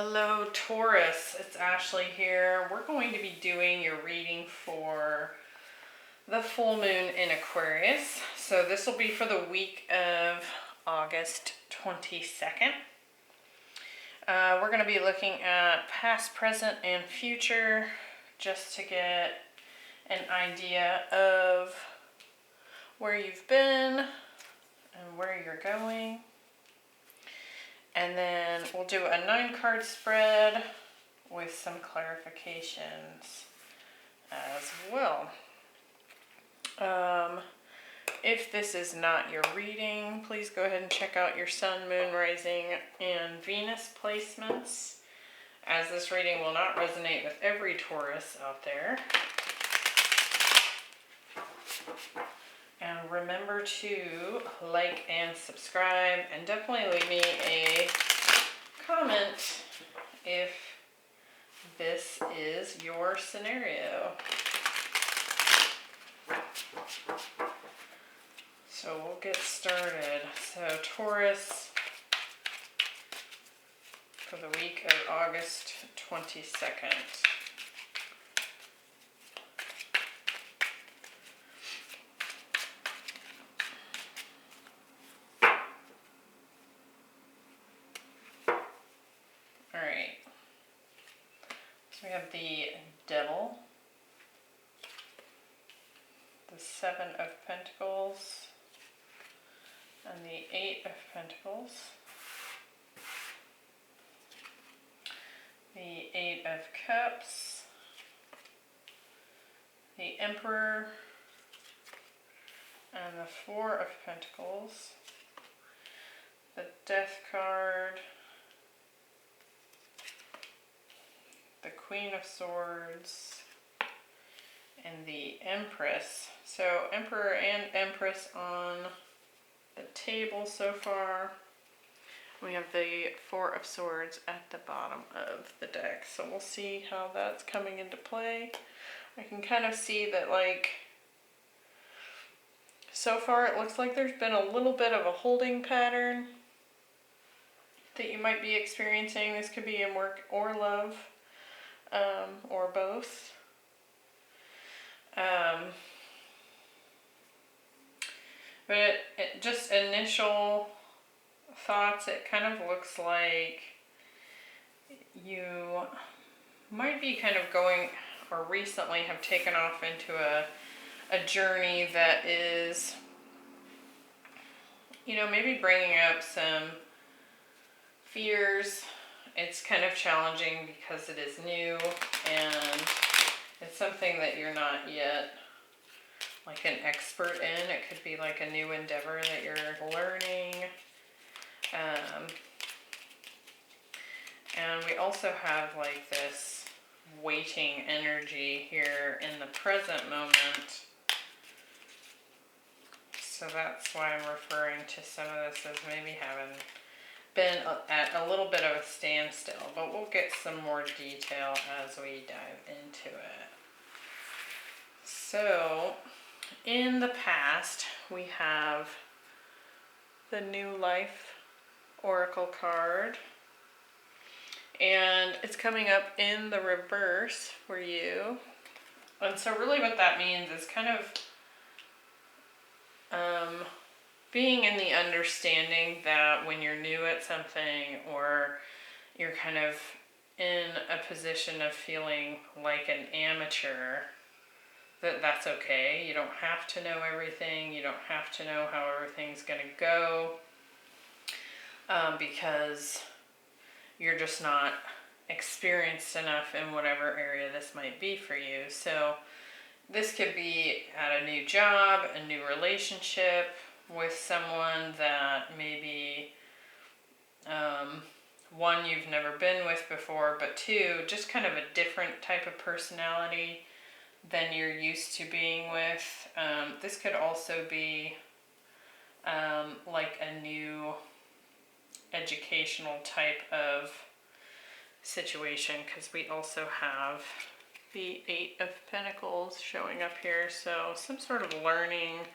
Hello Taurus, it's Ashley here. We're going to be doing your reading for the full moon in Aquarius. So this will be for the week of August 22nd. We're going to be looking at past, present, and future just to get an idea of where you've been and where you're going. And then we'll do a 9-card spread with some clarifications as well. If this is not your reading, please go ahead and check out your Sun, Moon, Rising, and Venus placements, as this reading will not resonate with every Taurus out there. And remember to like and subscribe, and definitely leave me a comment if this is your scenario. So we'll get started. So Taurus for the week of August 22nd. Alright, so we have the Devil, the 7 of Pentacles, and the 8 of Pentacles, the 8 of Cups, the Emperor, and the 4 of Pentacles, the Death card, the Queen of Swords, and the Empress. So Emperor and Empress on the table so far. We have the 4 of Swords at the bottom of the deck. So we'll see how that's coming into play. I can kind of see that, like, so far it looks like there's been a little bit of a holding pattern that you might be experiencing. This could be in work or love. Or both. But just initial thoughts, it kind of looks like you might be kind of going, or recently have taken off into a journey that is, you know, maybe bringing up some fears. It's kind of challenging because it is new and it's something that you're not yet like an expert in. It could be like a new endeavor that you're learning. And we also have like this waiting energy here in the present moment. So that's why I'm referring to some of this as maybe having been at a little bit of a standstill, but we'll get some more detail as we dive into it. So in the past we have the New Life Oracle card, and it's coming up in the reverse for you. And so really what that means is kind of being in the understanding that when you're new at something, or you're kind of in a position of feeling like an amateur, that's okay. You don't have to know everything. You don't have to know how everything's going to go, because you're just not experienced enough in whatever area this might be for you. So this could be at a new job, a new relationship with someone that maybe, one, you've never been with before, but two, just kind of a different type of personality than you're used to being with. This could also be like a new educational type of situation, because we also have the 8 of Pentacles showing up here. So some sort of learning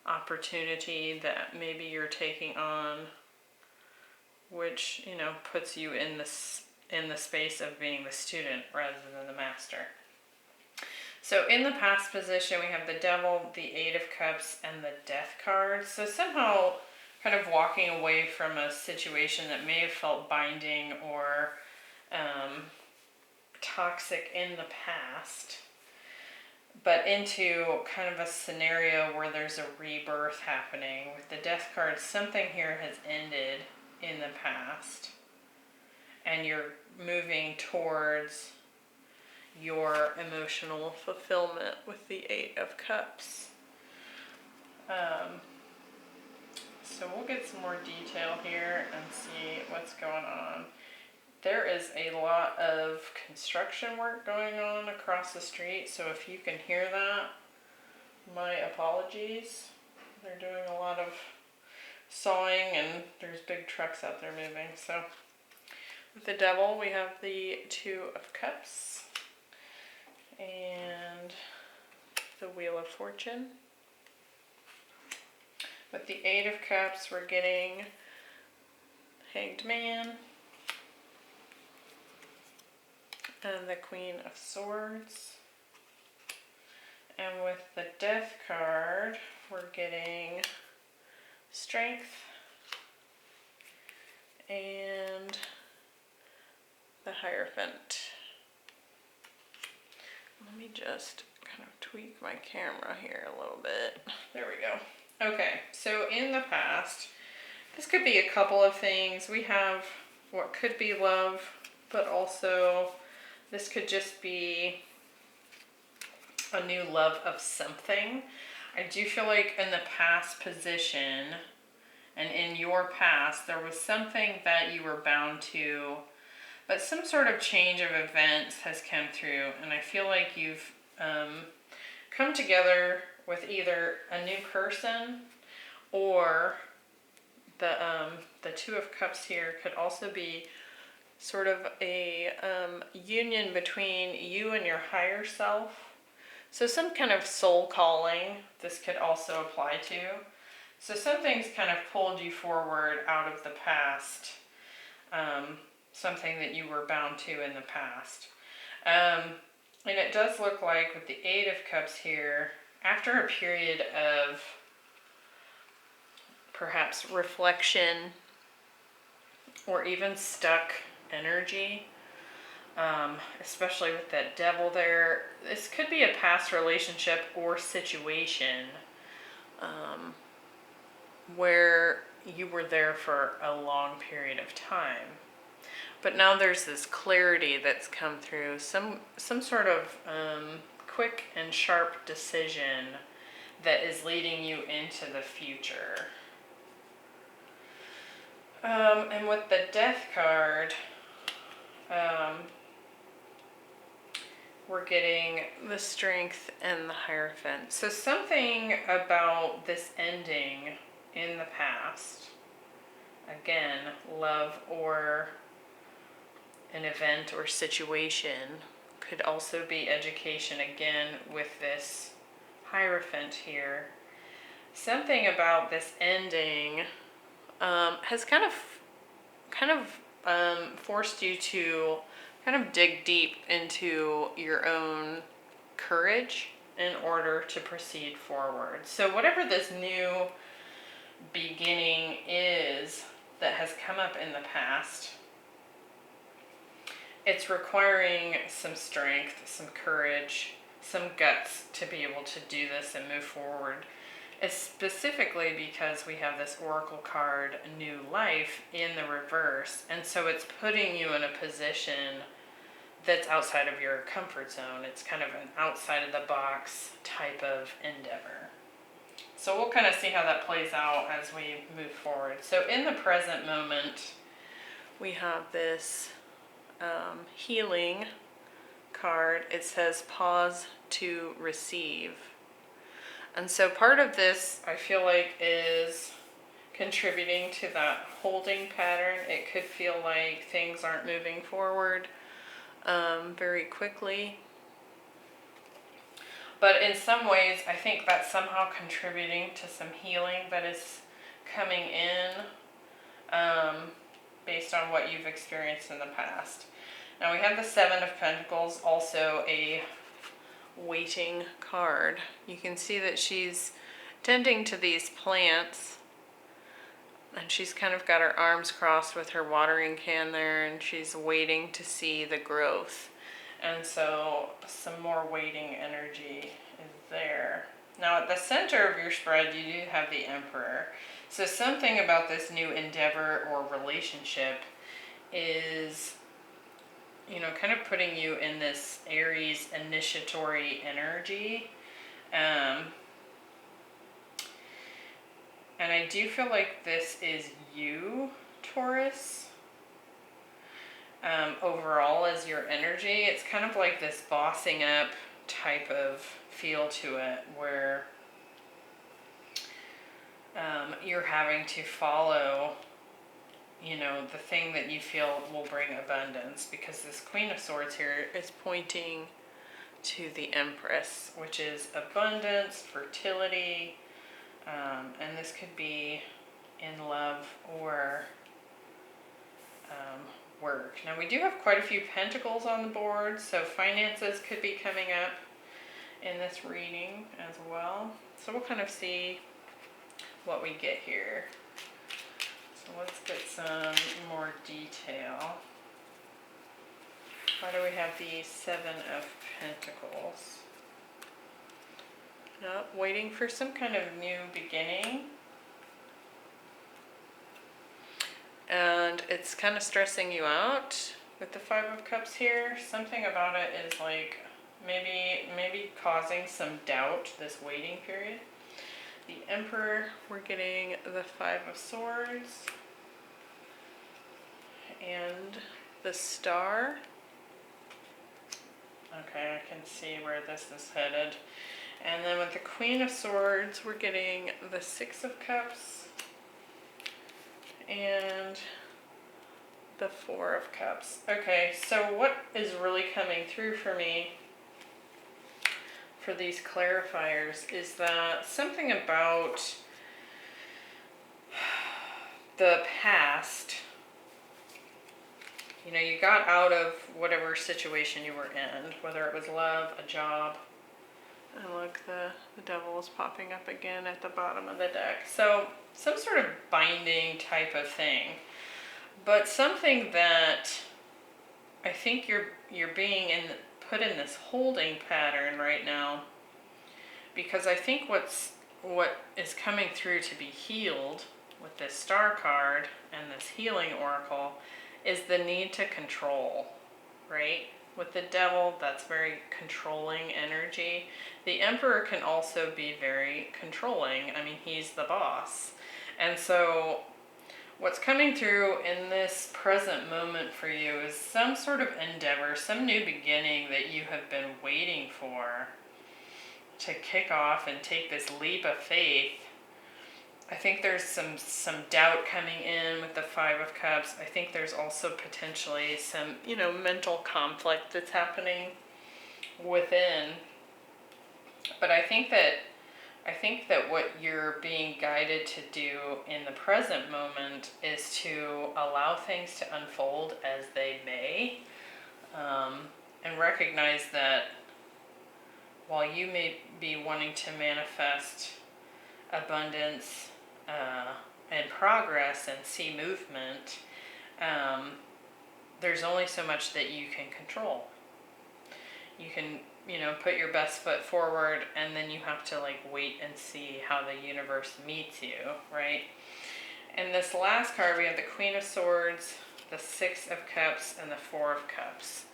opportunity that maybe you're taking on, which, you know, puts you in this in the space of being the student rather than the master. So in the past position, we have the Devil, the Eight of Cups, and the Death card. So somehow kind of walking away from a situation that may have felt binding or toxic in the past, but into kind of a scenario where there's a rebirth happening. With the Death card, something here has ended in the past, and you're moving towards your emotional fulfillment with the Eight of Cups. So we'll get some more detail here and see what's going on. There is a lot of construction work going on across the street, so if you can hear that, my apologies. They're doing a lot of sawing and there's big trucks out there moving. So with the Devil, we have the Two of Cups and the Wheel of Fortune. With the Eight of Cups, we're getting Hanged Man and the Queen of Swords. And with the Death card, we're getting Strength and the Hierophant. Let me just kind of tweak my camera here a little bit. There we go. Okay, so in the past, this could be a couple of things. We have what could be love, but also this could just be a new love of something. I do feel like in the past position and in your past, there was something that you were bound to, but some sort of change of events has come through, and I feel like you've come together with either a new person or the Two of Cups here could also be sort of a union between you and your higher self. So some kind of soul calling this could also apply to. So something's kind of pulled you forward out of the past, something that you were bound to in the past. And it does look like with the Eight of Cups here, after a period of perhaps reflection or even stuck energy, especially with that Devil there, this could be a past relationship or situation where you were there for a long period of time. But now there's this clarity that's come through, some sort of quick and sharp decision that is leading you into the future. And with the Death card, we're getting the Strength and the Hierophant. So something about this ending in the past, again, love or an event or situation, could also be education, again with this Hierophant here. Something about this ending has kind of forced you to kind of dig deep into your own courage in order to proceed forward. So whatever this new beginning is that has come up in the past, it's requiring some strength, some courage, some guts to be able to do this and move forward. It's specifically because we have this Oracle card, New Life, in the reverse. And so it's putting you in a position that's outside of your comfort zone. It's kind of an outside of the box type of endeavor. So we'll kind of see how that plays out as we move forward. So in the present moment, we have this healing card. It says pause to receive. And so part of this, I feel like, is contributing to that holding pattern. It could feel like things aren't moving forward very quickly. But in some ways, I think that's somehow contributing to some healing that is coming in. based on what you've experienced in the past. Now we have the Seven of Pentacles, also a waiting card. You can see that she's tending to these plants, and she's kind of got her arms crossed with her watering can there, and she's waiting to see the growth. And so some more waiting energy is there. Now at the center of your spread, you do have the Emperor. So something about this new endeavor or relationship is, you know, kind of putting you in this Aries initiatory energy. And I do feel like this is you, Taurus. Overall as your energy, it's kind of like this bossing up type of feel to it, where you're having to follow, you know, the thing that you feel will bring abundance, because this Queen of Swords here is pointing to the Empress, which is abundance, fertility, and this could be in love or work. Now we do have quite a few pentacles on the board, so finances could be coming up in this reading as well. So we'll kind of see what we get here. So let's get some more detail. Why do we have the Seven of Pentacles? Nope, waiting for some kind of new beginning. And it's kind of stressing you out with the Five of Cups here. Something about it is like maybe causing some doubt, this waiting period. The Emperor, we're getting the Five of Swords. And the Star. Okay, I can see where this is headed. And then with the Queen of Swords, we're getting the Six of Cups and the Four of Cups. Okay, so what is really coming through for me for these clarifiers is that something about the past, you know, you got out of whatever situation you were in, whether it was love, a job. And look, the devil is popping up again at the bottom of the deck. So some sort of binding type of thing, but something that I think you're being put in this holding pattern right now, because I think what is coming through to be healed with this Star card and this healing oracle is the need to control, right? With the devil, that's very controlling energy. The Emperor can also be very controlling. I mean, he's the boss. And so what's coming through in this present moment for you is some sort of endeavor, some new beginning that you have been waiting for to kick off and take this leap of faith. I think there's some doubt coming in with the Five of Cups. I think there's also potentially some, you know, mental conflict that's happening within. But I think that what you're being guided to do in the present moment is to allow things to unfold as they may, and recognize that while you may be wanting to manifest abundance and progress and see movement, there's only so much that you can control. You can, you know, put your best foot forward, and then you have to like wait and see how the universe meets you, right? And this last card, we have the Queen of Swords, the Six of Cups, and the Four of Cups.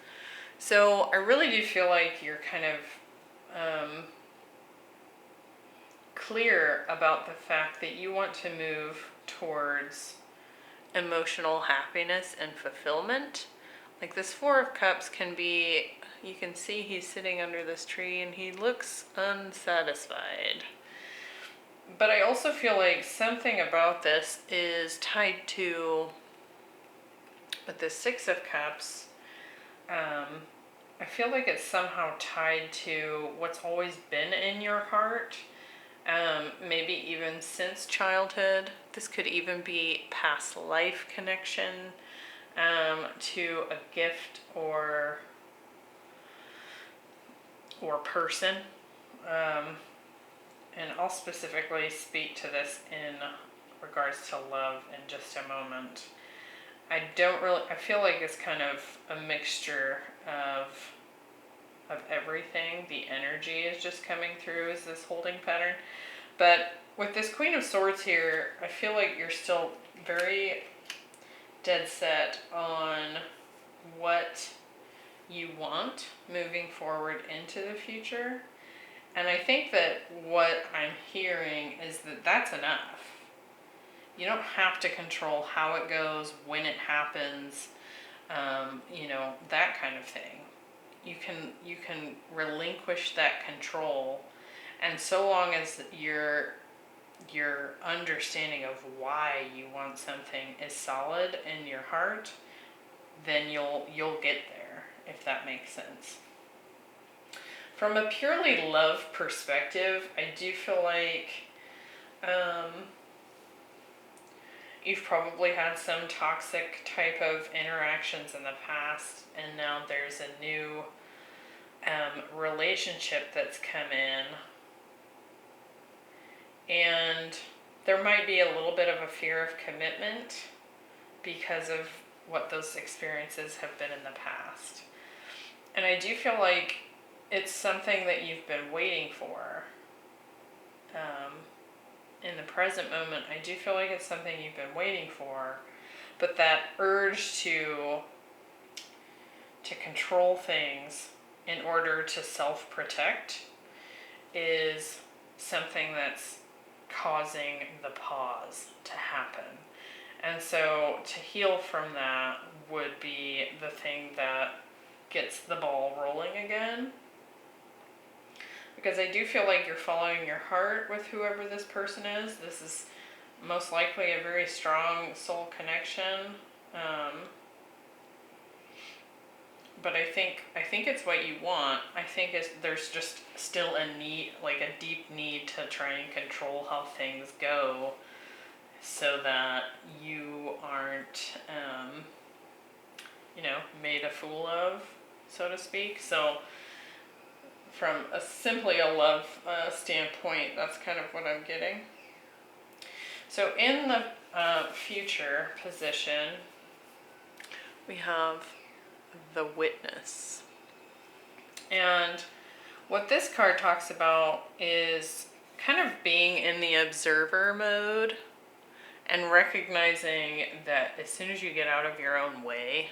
So I really do feel like you're kind of clear about the fact that you want to move towards emotional happiness and fulfillment. Like this Four of Cups can be, you can see he's sitting under this tree and he looks unsatisfied. But I also feel like something about this is tied to, with the Six of Cups, I feel like it's somehow tied to what's always been in your heart. maybe even since childhood. This could even be past life connection to a gift or person. And I'll specifically speak to this in regards to love in just a moment. I feel like it's kind of a mixture of everything. The energy is just coming through as this holding pattern. But with this Queen of Swords here, I feel like you're still very dead set on what you want moving forward into the future. And I think that what I'm hearing is that that's enough. You don't have to control how it goes, when it happens, that kind of thing. You can relinquish that control, and so long as your understanding of why you want something is solid in your heart, then you'll get there, if that makes sense. From a purely love perspective, I do feel like you've probably had some toxic type of interactions in the past, and now there's a new relationship that's come in. And there might be a little bit of a fear of commitment because of what those experiences have been in the past. And I do feel like it's something that you've been waiting for. In the present moment, I do feel like it's something you've been waiting for, but that urge to control things in order to self-protect is something that's causing the pause to happen. And so to heal from that would be the thing that gets the ball rolling again. Because I do feel like you're following your heart with whoever this person is. This is most likely a very strong soul connection. But I think it's what you want. I think there's just still a need, like a deep need to try and control how things go, so that you aren't, made a fool of, so to speak. So from simply a love standpoint, that's kind of what I'm getting. So in the future position, we have the Witness. And what this card talks about is kind of being in the observer mode and recognizing that as soon as you get out of your own way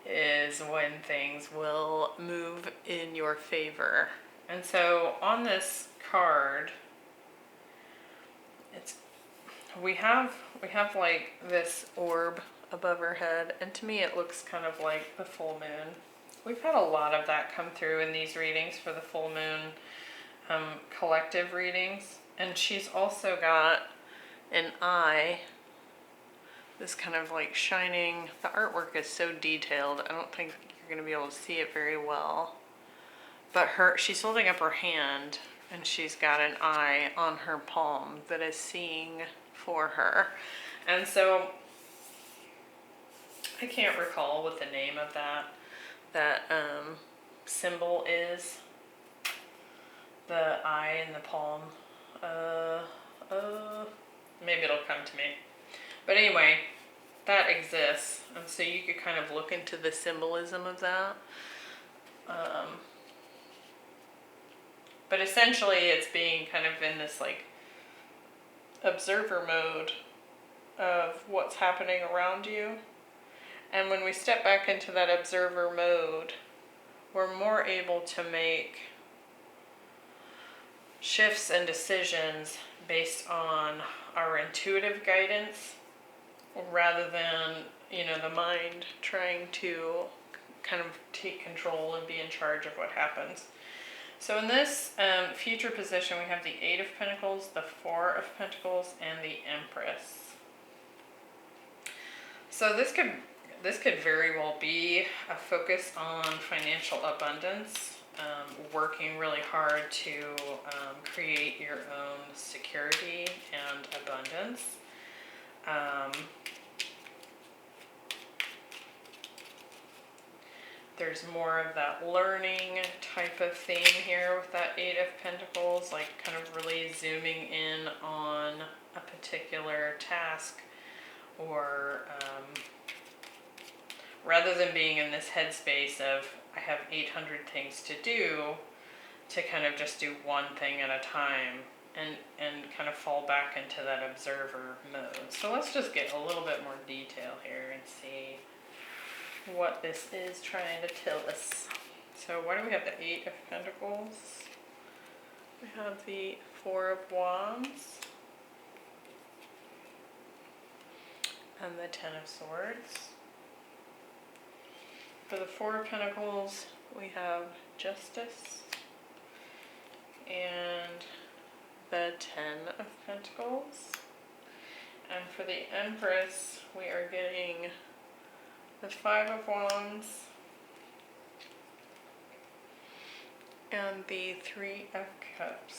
is when things will move in your favor. And so on this card, we have like this orb above her head, and to me it looks kind of like the full moon. We've had a lot of that come through in these readings for the full moon collective readings. And she's also got an eye, this kind of like shining, the artwork is so detailed, I don't think you're going to be able to see it very well. But she's holding up her hand, and she's got an eye on her palm that is seeing for her. And so I can't recall what the name of that symbol is. The eye in the palm. Maybe it'll come to me. But anyway, that exists. And so you could kind of look into the symbolism of that. But essentially it's being kind of in this like observer mode of what's happening around you. And when we step back into that observer mode, we're more able to make shifts and decisions based on our intuitive guidance rather than, the mind trying to kind of take control and be in charge of what happens. So in this future position, we have the Eight of Pentacles, the Four of Pentacles, and the Empress. So this could very well be a focus on financial abundance working really hard to create your own security and abundance. There's more of that learning type of theme here with that Eight of Pentacles, like kind of really zooming in on a particular task, or rather than being in this headspace of I have 800 things to do, to kind of just do one thing at a time and kind of fall back into that observer mode. So let's just get a little bit more detail here and see what this is trying to tell us. So why do we have the Eight of Pentacles? We have the Four of Wands and the Ten of Swords. For the Four of Pentacles, we have Justice and the Ten of Pentacles. And for the Empress, we are getting the Five of Wands and the Three of Cups.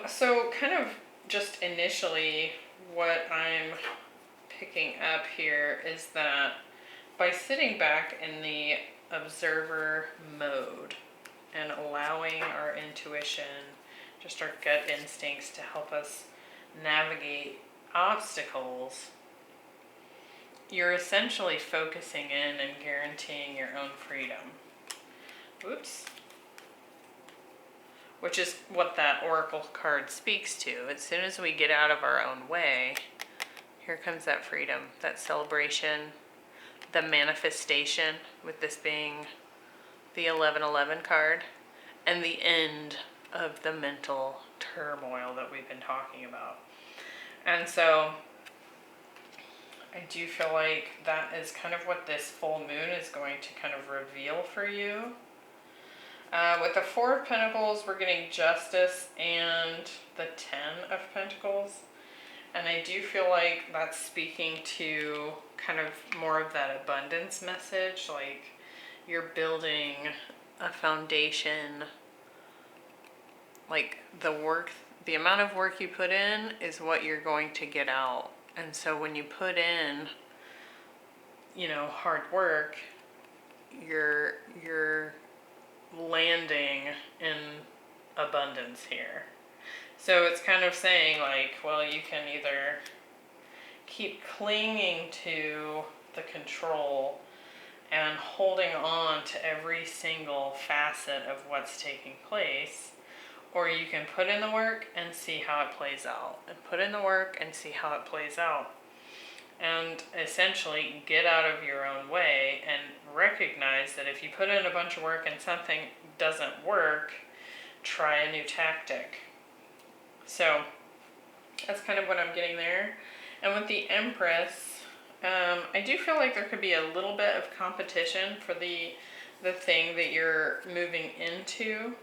So kind of just initially what I'm picking up here is that by sitting back in the observer mode and allowing our intuition, just our gut instincts to help us navigate obstacles, you're essentially focusing in and guaranteeing your own freedom. Oops. Which is what that Oracle card speaks to. As soon as we get out of our own way, here comes that freedom, that celebration, the manifestation, with this being the 1111 card, and the end of the mental turmoil that we've been talking about. And so I do feel like that is kind of what this full moon is going to kind of reveal for you. With the Four of Pentacles, we're getting Justice and the Ten of Pentacles. And I do feel like that's speaking to kind of more of that abundance message, like you're building a foundation, like the amount of work you put in is what you're going to get out. And so when you put in, hard work, you're landing in abundance here. So it's kind of saying like, well, you can either keep clinging to the control and holding on to every single facet of what's taking place, or you can put in the work and see how it plays out, and put in the work and see how it plays out. And essentially get out of your own way and recognize that if you put in a bunch of work and something doesn't work, try a new tactic. So that's kind of what I'm getting there. And with the Empress, I do feel like there could be a little bit of competition for the thing that you're moving into.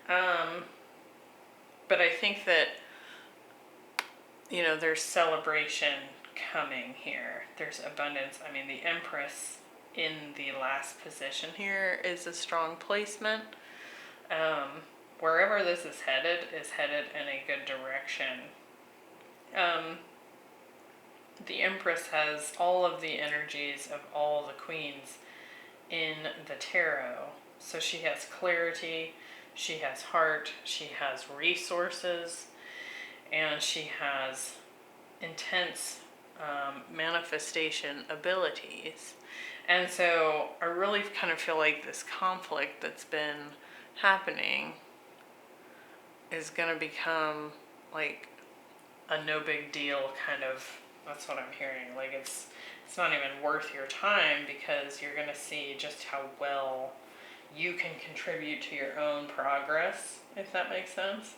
But I think that, there's celebration coming here. There's abundance. I mean, the Empress in the last position here is a strong placement. Wherever this is headed in a good direction. The Empress has all of the energies of all the queens in the tarot. So she has clarity, she has heart, she has resources, and she has intense manifestation abilities. And so I really kind of feel like this conflict that's been happening is going to become like a no big deal kind of, that's what I'm hearing. Like it's not even worth your time, because you're going to see just how well you can contribute to your own progress, if that makes sense.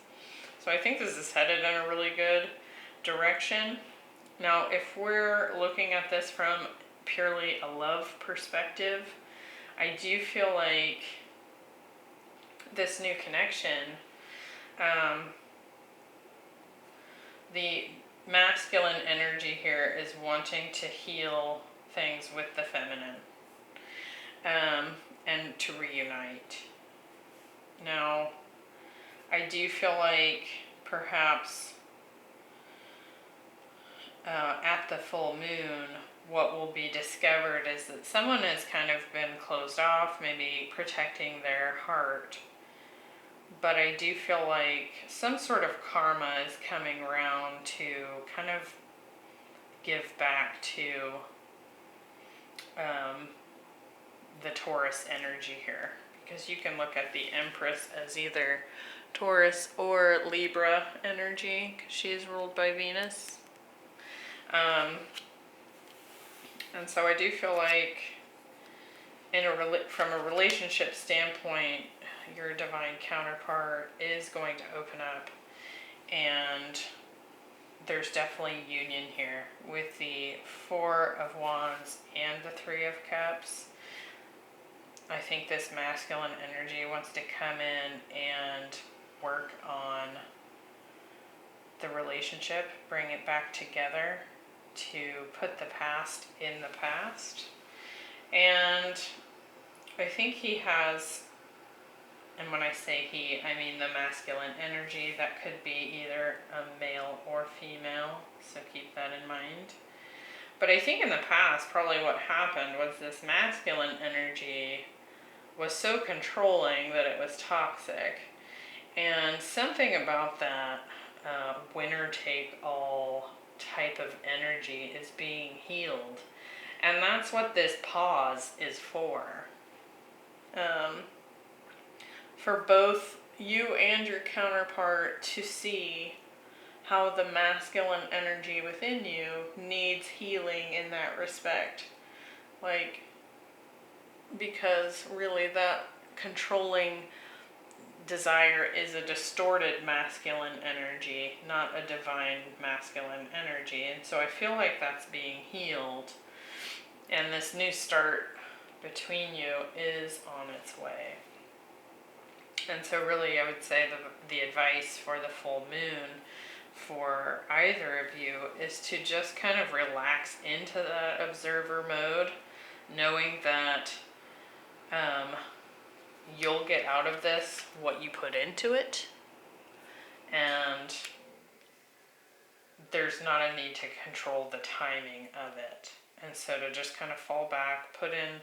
So I think this is headed in a really good direction. Now, if we're looking at this from purely a love perspective, I do feel like this new connection, the masculine energy here is wanting to heal things with the feminine. and to reunite. Now, I do feel like perhaps at the full moon, what will be discovered is that someone has kind of been closed off, maybe protecting their heart. But I do feel like some sort of karma is coming around to kind of give back to the Taurus energy here. Because you can look at the Empress as either Taurus or Libra energy, because she is ruled by Venus. And so I do feel like from a relationship standpoint, your divine counterpart is going to open up, and there's definitely union here with the Four of Wands and the Three of Cups. I think this masculine energy wants to come in and work on the relationship, bring it back together, to put the past in the past. And I think he has, and when I say he, I mean the masculine energy. That could be either a male or female, so keep that in mind. But I think in the past, probably what happened was this masculine energy was so controlling that it was toxic. And something about that winner take all type of energy is being healed. And that's what this pause is for. For both you and your counterpart to see how the masculine energy within you needs healing in that respect. Like, because really that controlling desire is a distorted masculine energy, not a divine masculine energy. And so I feel like that's being healed. And this new start between you is on its way. And so really I would say the advice for the full moon for either of you is to just kind of relax into that observer mode, knowing that you'll get out of this what you put into it, and there's not a need to control the timing of it. And so to just kind of fall back, put in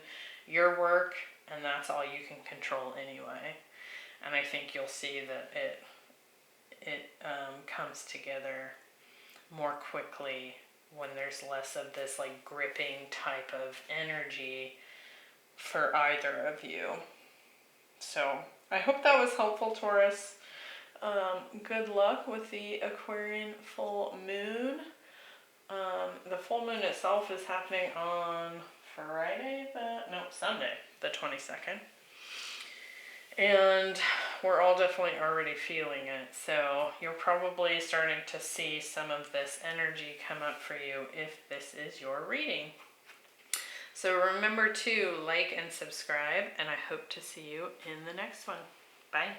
your work, and that's all you can control anyway. And I think you'll see that it comes together more quickly when there's less of this like gripping type of energy for either of you. So I hope that was helpful, Taurus. Good luck with the Aquarian full moon. The full moon itself is happening on Sunday, the 22nd. And we're all definitely already feeling it. So you're probably starting to see some of this energy come up for you if this is your reading. So remember to like and subscribe, and I hope to see you in the next one. Bye.